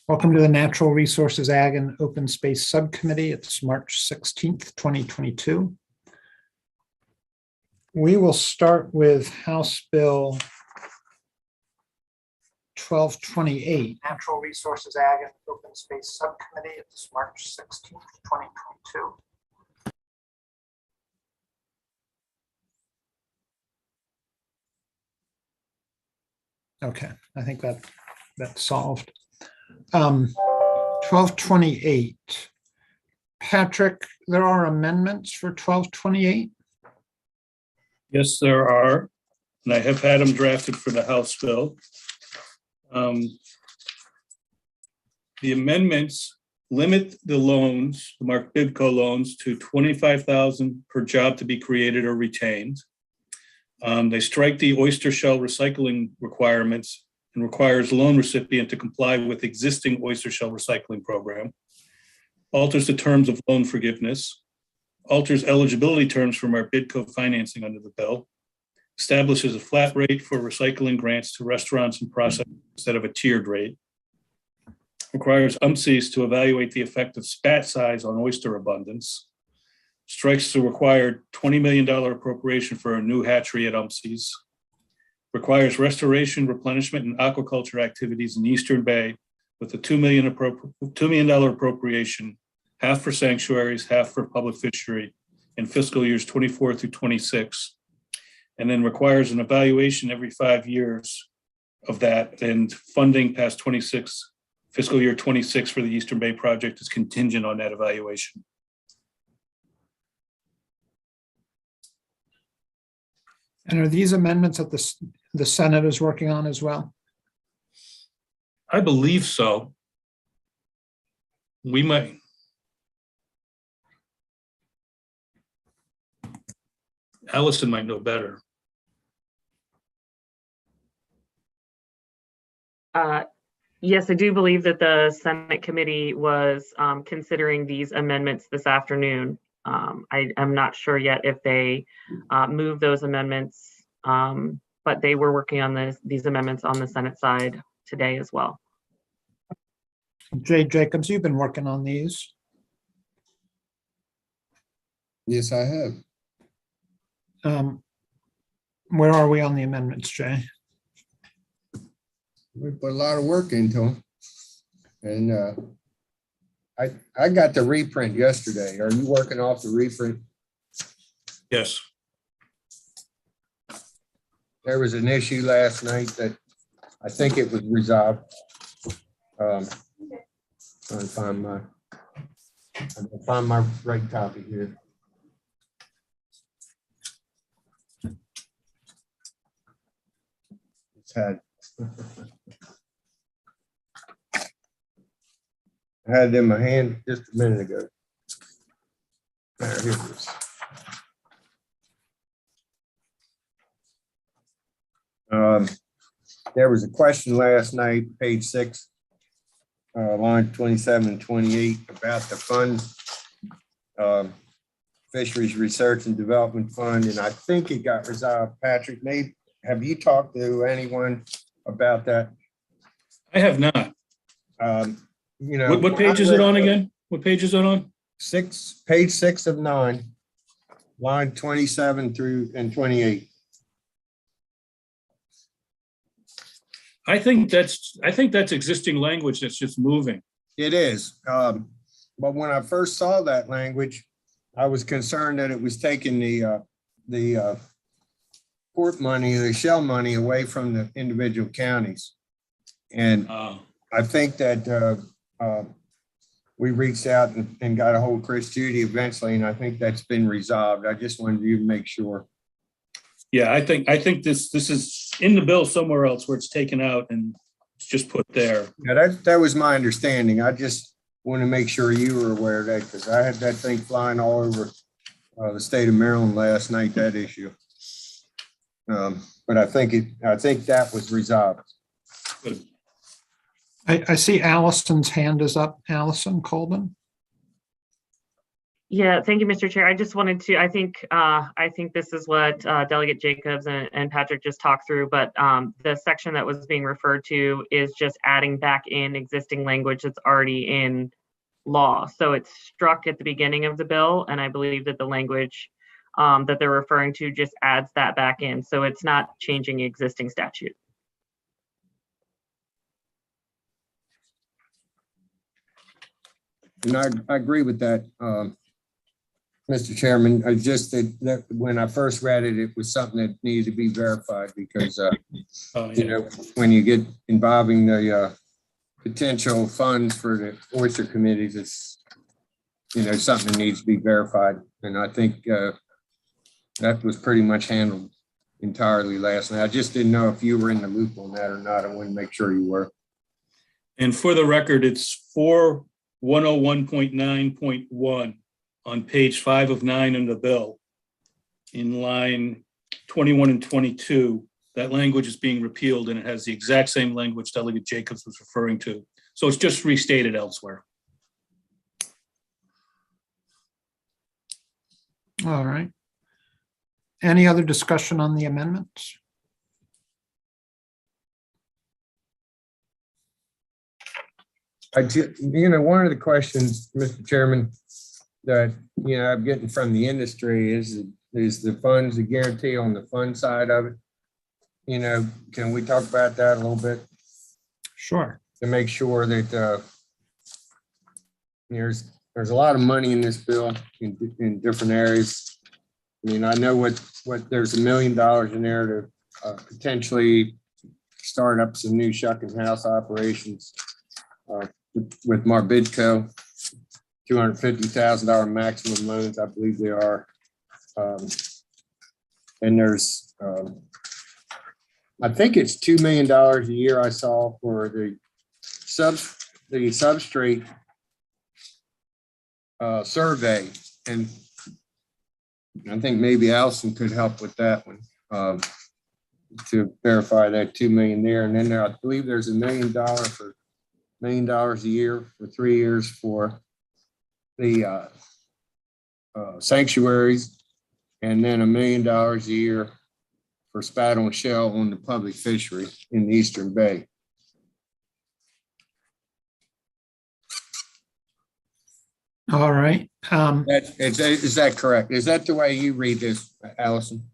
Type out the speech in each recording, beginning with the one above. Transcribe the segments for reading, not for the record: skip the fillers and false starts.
Welcome to the Natural Resources Ag and Open Space Subcommittee. It's March 16th, 2022. We will start with House Bill 1228. Natural Resources Ag and Open Space Subcommittee. It's March 16th, 2022. Okay, I think that's solved. 1228. Patrick, there are amendments for 1228? Yes, there are, and I have had them drafted for the House bill. The amendments limit the loans, the Mark Bidco loans, to $25,000 per job to be created or retained. They strike the oyster shell recycling requirements and requires loan recipient to comply with existing oyster shell recycling program, alters the terms of loan forgiveness, alters eligibility terms from our Bidco financing under the bill, establishes a flat rate for recycling grants to restaurants and processors instead of a tiered rate, requires UMCs to evaluate the effect of spat size on oyster abundance, strikes the required $20 million appropriation for a new hatchery at UMCs, requires restoration, replenishment, and aquaculture activities in Eastern Bay with a $2 million appropriation, half for sanctuaries, half for public fishery in fiscal years 24 through 26, and then requires an evaluation every 5 years of that, and funding past 26, fiscal year 26 for the Eastern Bay project is contingent on that evaluation. And are these amendments that the Senate is working on as well? I believe so. We might. Allison might know better. Yes, I do believe that the Senate committee was considering these amendments this afternoon. I'm not sure yet if they moved those amendments, but they were working on these amendments on the Senate side today as well. Jay Jacobs, you've been working on these. Yes, I have. Where are we on the amendments, Jay? We put a lot of work into them. And I got the reprint yesterday. Are you working off the reprint? Yes. There was an issue last night that I think it was resolved. Trying to find my right copy here. It's had. I had it in my hand just a minute ago. There, here it is. There was a question last night, page 6, line 27 and 28, about the fund, Fisheries Research and Development Fund, and I think it got resolved. Patrick, maybe have you talked to anyone about that? I have not. You know, What page is it on again? What page is it on? Page 6 of 9, line 27 through and 28. I think that's existing language that's just moving. It is. But when I first saw that language, I was concerned that it was taking the port money, the shell money away from the individual counties. And I think that we reached out and got a hold of Chris Judy eventually, and I think that's been resolved. I just wanted you to make sure. Yeah, I think this is in the bill somewhere else where it's taken out and it's just put there. Yeah, that was my understanding. I just want to make sure you were aware of that, because I had that thing flying all over the state of Maryland last night, that issue. But I think that was resolved. Good. I see Allison's hand is up. Allison Colvin. Yeah, thank you, Mr. Chair. I just wanted to, I think this is what Delegate Jacobs and Patrick just talked through, but the section that was being referred to is just adding back in existing language that's already in law. So it's struck at the beginning of the bill, and I believe that the language that they're referring to just adds that back in. So it's not changing existing statute. And I agree with that, Mr. Chairman. I just that when I first read it, it was something that needed to be verified because, you know, when you get involving the potential funds for the oyster committees, it's, you know, something that needs to be verified. And I think that was pretty much handled entirely last night. I just didn't know if you were in the loop on that or not. I wanted to make sure you were. And for the record, it's 4101.9.1 on page 5 of 9 in the bill. In line 21 and 22, that language is being repealed and it has the exact same language Delegate Jacobs was referring to. So it's just restated elsewhere. All right. Any other discussion on the amendments? You know, one of the questions, Mr. Chairman, that, you know, I'm getting from the industry is the funds, the guarantee on the fund side of it. You know, can we talk about that a little bit? Sure. To make sure that there's a lot of money in this bill in different areas. I mean, I know what there's $1 million in there to potentially start up some new shucking house operations with Marbidco, $250,000 maximum loans, I believe they are. And there's, I think it's $2 million a year I saw for the substrate survey. And I think maybe Allison could help with that one to verify that 2 million there. And then I believe there's $1 million a year for 3 years for the sanctuaries, and then $1 million a year for spat on shell on the public fishery in the Eastern Bay. All right. Is that correct? Is that the way you read this, Allison?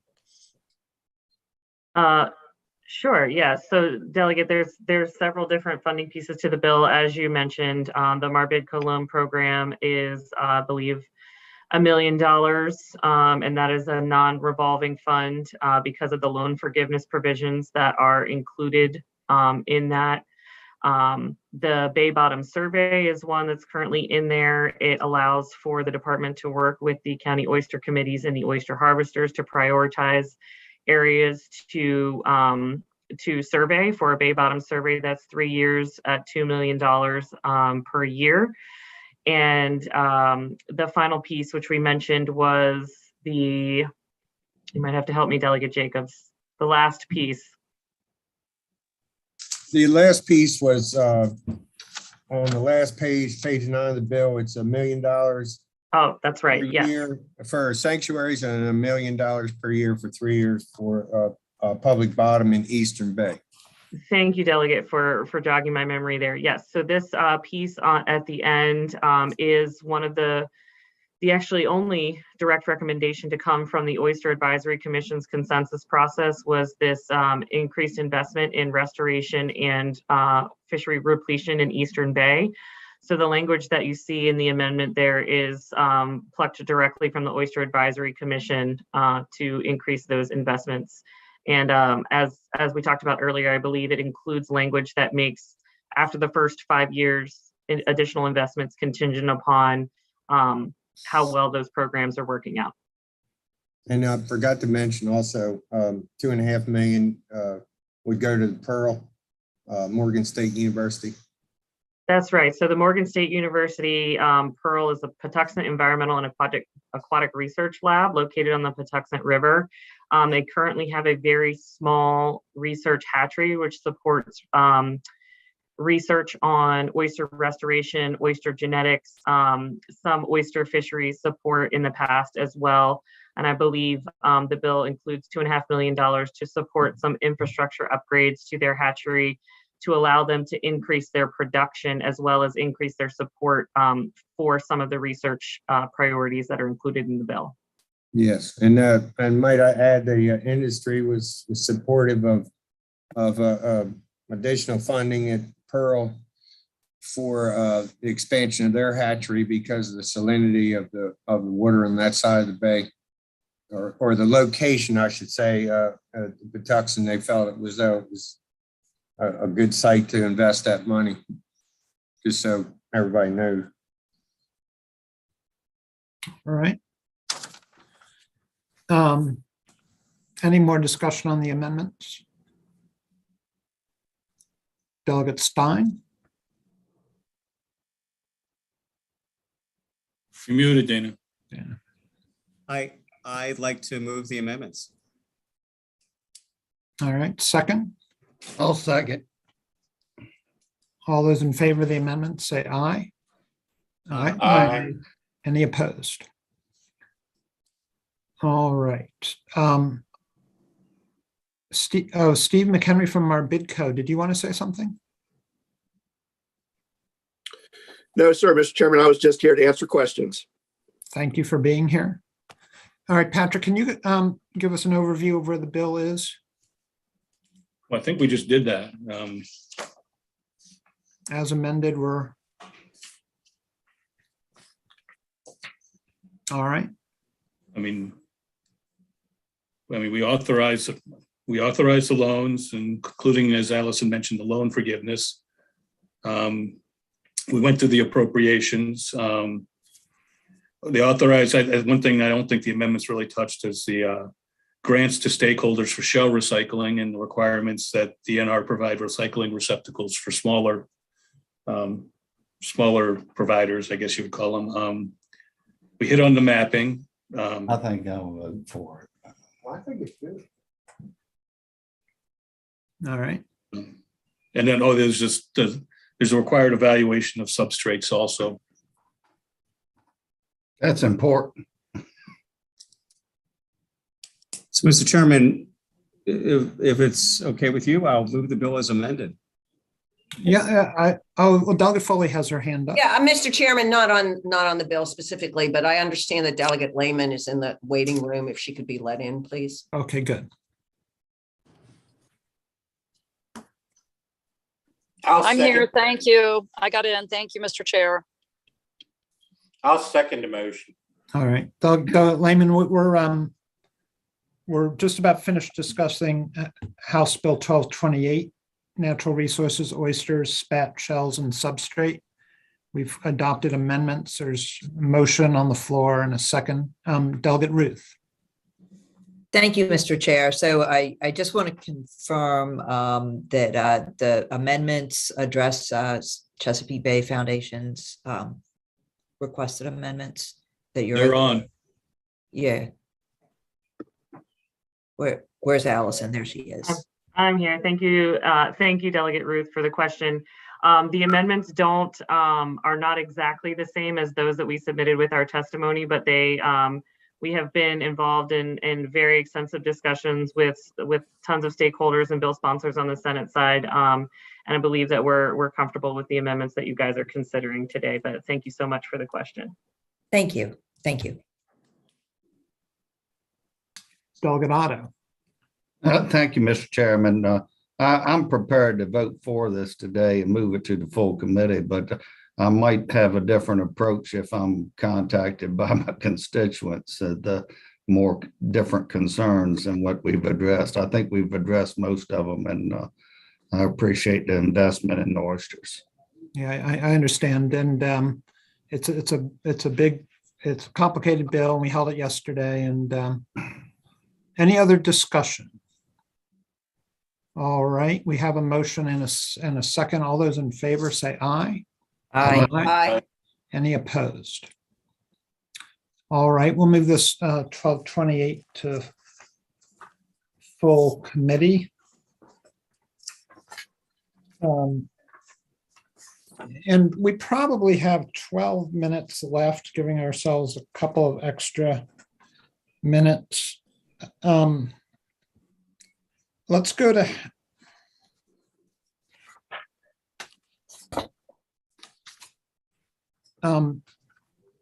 Sure. Yeah. So, Delegate, there's several different funding pieces to the bill, as you mentioned. The Marbidco loan program is, I believe, $1 million, and that is a non-revolving fund because of the loan forgiveness provisions that are included in that. The Bay Bottom survey is one that's currently in there. It allows for the department to work with the county oyster committees and the oyster harvesters to prioritize areas to survey for a Bay Bottom survey. That's 3 years at $2 million per year. And the final piece, which we mentioned, was you might have to help me, Delegate Jacobs, the last piece. The last piece was on the last page, page 9 of the bill. It's $1 million. Oh, that's right. Per Yes. year for sanctuaries and $1 million per year for 3 years for public bottom in Eastern Bay. Thank you, Delegate, for jogging my memory there. Yes. So this piece at the end is one of the actually only direct recommendation to come from the Oyster Advisory Commission's consensus process was this increased investment in restoration and fishery repletion in Eastern Bay. So the language that you see in the amendment there is plucked directly from the Oyster Advisory Commission to increase those investments. And as we talked about earlier, I believe it includes language that makes, after the first 5 years, additional investments contingent upon how well those programs are working out. And I forgot to mention also, $2.5 million would go to the Pearl, Morgan State University. That's right. So the Morgan State University Pearl is a Patuxent Environmental and Aquatic Research Lab located on the Patuxent River. They currently have a very small research hatchery, which supports research on oyster restoration, oyster genetics, some oyster fisheries support in the past as well. And I believe the bill includes $2.5 million to support some infrastructure upgrades to their hatchery to allow them to increase their production as well as increase their support for some of the research priorities that are included in the bill. Yes, and might I add, the industry was supportive of additional funding at Pearl for the expansion of their hatchery because of the salinity of the water on that side of the bay, or the location, I should say, at Patuxent. They felt it was a good site to invest that money, just so everybody knows. All right. Any more discussion on the amendments? Delegate Stein? You're muted, Dana. I'd like to move the amendments. All right, second. I'll second. All those in favor of the amendment, say aye. Aye. Aye. Any opposed? All right. Steve McHenry from our BidCo, did you want to say something? No, sir, Mr. Chairman, I was just here to answer questions. Thank you for being here. All right, Patrick, can you give us an overview of where the bill is? Well, I think we just did that. As amended, we're all right. I mean, we authorize the loans, including, as Allison mentioned, the loan forgiveness. We went to the appropriations. The authorized, one thing I don't think the amendments really touched is the grants to stakeholders for shell recycling and the requirements that the NR provide recycling receptacles for smaller providers, I guess you would call them. We hit on the mapping. I think I'll vote for it. Well, I think it's good. All right. And then, there's a required evaluation of substrates also. That's important. So, Mr. Chairman, if it's okay with you, I'll move the bill as amended. Yeah, well, Delegate Foley has her hand up. Yeah, Mr. Chairman, not on the bill specifically, but I understand that Delegate Lehman is in the waiting room. If she could be let in, please. Okay, good. I'm here. Thank you. I got in. Thank you, Mr. Chair. I'll second the motion. All right, Delegate Lehman, we're just about finished discussing House Bill 1228, natural resources, oysters, spat, shells, and substrate. We've adopted amendments. There's a motion on the floor and a second. Delegate Ruth. Thank you, Mr. Chair. So I just want to confirm that the amendments address Chesapeake Bay Foundation's requested amendments that They're on. Yeah. Where's Allison? There she is. I'm here. Thank you. Thank you, Delegate Ruth, for the question. The amendments are not exactly the same as those that we submitted with our testimony, but we have been involved in very extensive discussions with tons of stakeholders and bill sponsors on the Senate side. And I believe that we're comfortable with the amendments that you guys are considering today, but thank you so much for the question. Thank you. Thank you. Delegate Otto. Thank you, Mr. Chairman. I'm prepared to vote for this today and move it to the full committee, but I might have a different approach if I'm contacted by my constituents, the more different concerns than what we've addressed. I think we've addressed most of them, and I appreciate the investment in the oysters. Yeah, I understand, and it's a complicated bill. And we held it yesterday, and any other discussion? All right, we have a motion and a second. All those in favor say aye. Aye. Aye. Any opposed? All right, we'll move this 1228 to full committee. And we probably have 12 minutes left, giving ourselves a couple of extra minutes. Let's go to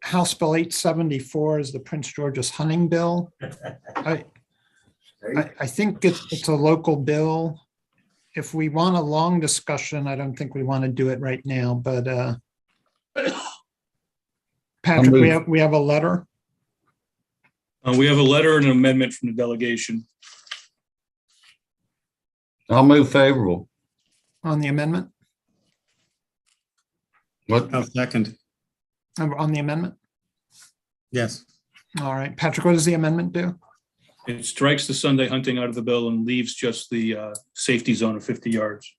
House Bill 874 is the Prince George's hunting bill. I think it's a local bill. If we want a long discussion, I don't think we want to do it right now, but Patrick, we have a letter. We have a letter and an amendment from the delegation. I'll move favorable. On the amendment, What? I'll second. on the amendment. Yes. All right, Patrick, what does the amendment do? It strikes the Sunday hunting out of the bill and leaves just the safety zone of 50 yards.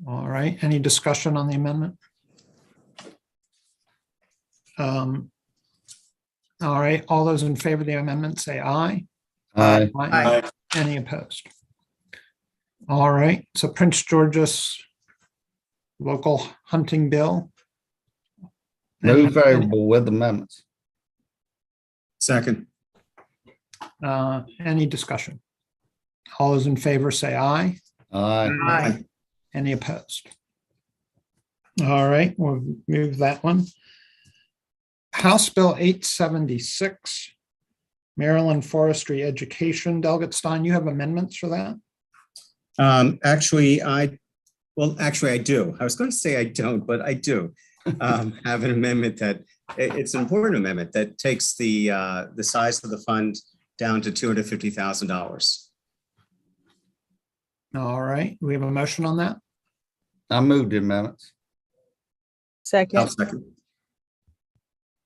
All right, any discussion on the amendment? All right, all those in favor of the amendment say aye. Aye. Aye. Any opposed? All right, so Prince George's local hunting bill. Move favorable with amendments. Second. Any discussion? All those in favor say aye. Aye. Aye. Any opposed? All right, we'll move that one. House Bill 876, Maryland Forestry Education. Delegate Stein, you have amendments for that? Actually, I do. I was going to say I don't, but I do have an amendment it's an important amendment that takes the size of the fund down to $250,000. All right, we have a motion on that. I moved the amendments. I'll second.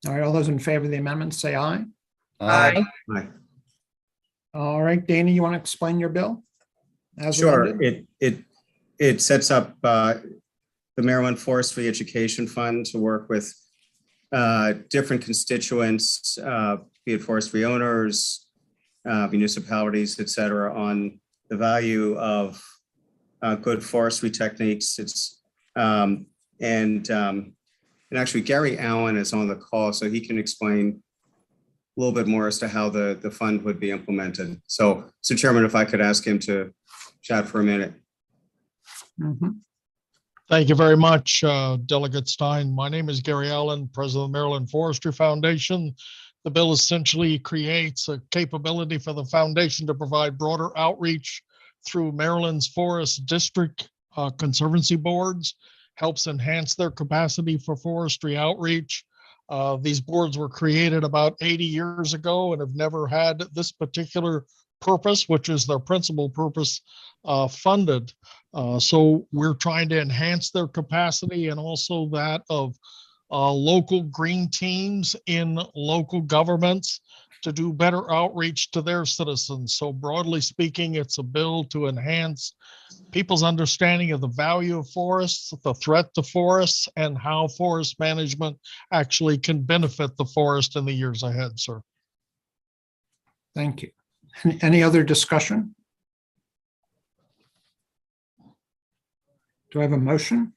All right, all those in favor of the amendment say aye. Aye. Aye. All right, Dana, you want to explain your bill? As Sure. amended? It sets up the Maryland Forestry Education Fund to work with different constituents, be it forestry owners, municipalities, et cetera, on the value of good forestry techniques. And actually Gary Allen is on the call, so he can explain a little bit more as to how the fund would be implemented. So Chairman, if I could ask him to chat for a minute. Mhm. Thank you very much, Delegate Stein. My name is Gary Allen, President of the Maryland Forestry Foundation. The bill essentially creates a capability for the foundation to provide broader outreach through Maryland's forest district conservancy boards, helps enhance their capacity for forestry outreach. These boards were created about 80 years ago and have never had this particular purpose, which is their principal purpose, funded. So we're trying to enhance their capacity and also that of local green teams in local governments to do better outreach to their citizens. So broadly speaking, it's a bill to enhance people's understanding of the value of forests, the threat to forests, and how forest management actually can benefit the forest in the years ahead, sir. Thank you. Any other discussion? Do I have a motion?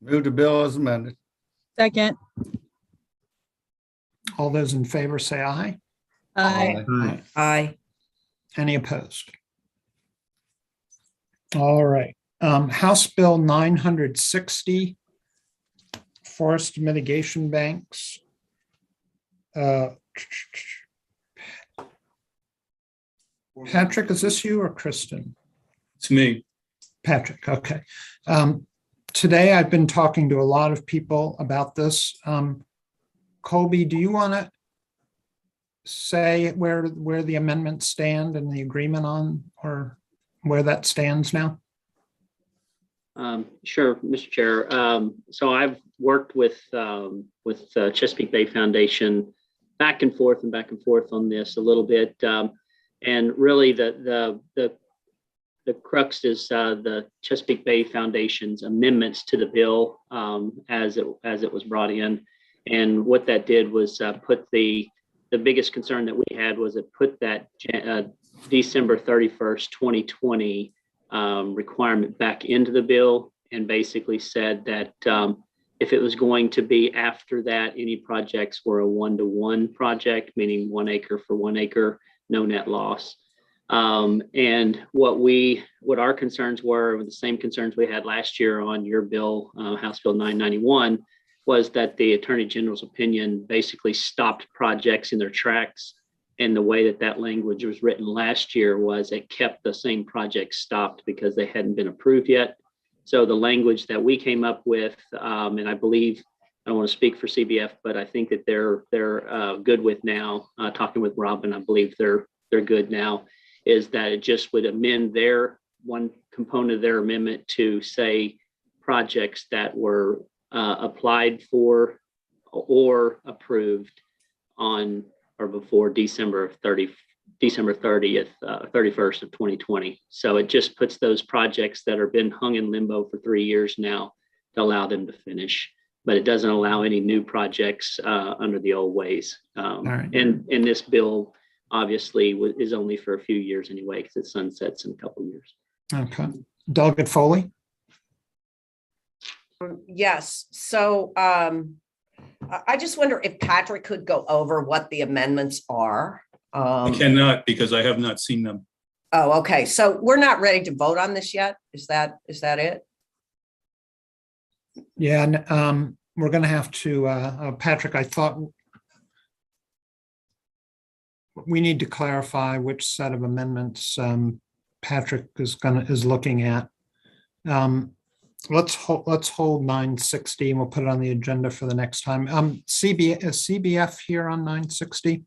Move the bill as amended. Second. All those in favor say aye. Aye. Aye. Aye. Any opposed? All right. House Bill 960, Forest Mitigation Banks. Patrick, is this you or Kristen? It's me. Patrick, okay. Today I've been talking to a lot of people about this. Colby, do you want to say where the amendments stand and the agreement on, or where that stands now? Sure, Mr. Chair. So I've worked with Chesapeake Bay Foundation back and forth on this a little bit, and really the crux is the Chesapeake Bay Foundation's amendments to the bill as it was brought in. And what that did was put the biggest concern that we had was it put that December 31st, 2020 requirement back into the bill. and basically said that if it was going to be after that, any projects were a 1-to-1 project, meaning 1 acre for 1 acre, no net loss. And what our concerns were, the same concerns we had last year on your bill, House Bill 991, was that the Attorney General's opinion basically stopped projects in their tracks. And the way that language was written last year was it kept the same projects stopped because they hadn't been approved yet. So the language that we came up with, and I believe, I don't want to speak for CBF, but I think that they're good with now, talking with Robin, I believe they're good now, is that it just would amend their one component of their amendment to say projects that were applied for or approved on or before December 30th, 31st of 2020. So it just puts those projects that have been hung in limbo for 3 years now to allow them to finish, but it doesn't allow any new projects under the old ways. right. And this bill obviously is only for a few years anyway, because it sunsets in a couple of years. Okay. Delegate Foley? Yes, so I just wonder if Patrick could go over what the amendments are. I cannot because I have not seen them. Oh, okay, so we're not ready to vote on this yet? Is that it? Yeah, and we're going to have to, Patrick, I thought we need to clarify which set of amendments Patrick is looking at. Let's hold 960 and we'll put it on the agenda for the next time. Is CBF here on 960?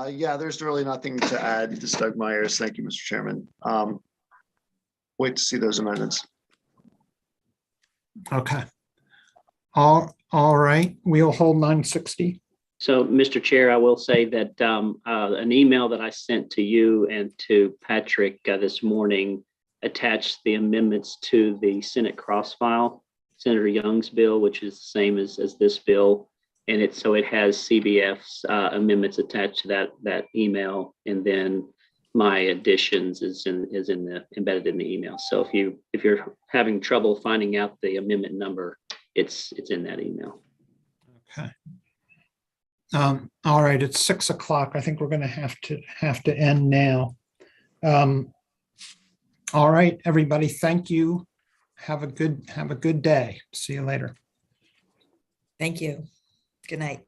Yeah, there's really nothing to add. This is Doug Myers. Thank you, Mr. Chairman. Wait to see those amendments. Okay. All right, we'll hold 960. So, Mr. Chair, I will say that an email that I sent to you and to Patrick this morning attached the amendments to the Senate cross file, Senator Young's bill, which is the same as this bill. And it has CBF's amendments attached to that email, and then my additions is embedded in the email. So if you're having trouble finding out the amendment number, it's in that email. Okay. All right, it's 6 o'clock. I think we're going to have to end now. All right, everybody, thank you. Have a good day. See you later. Thank you. Good night.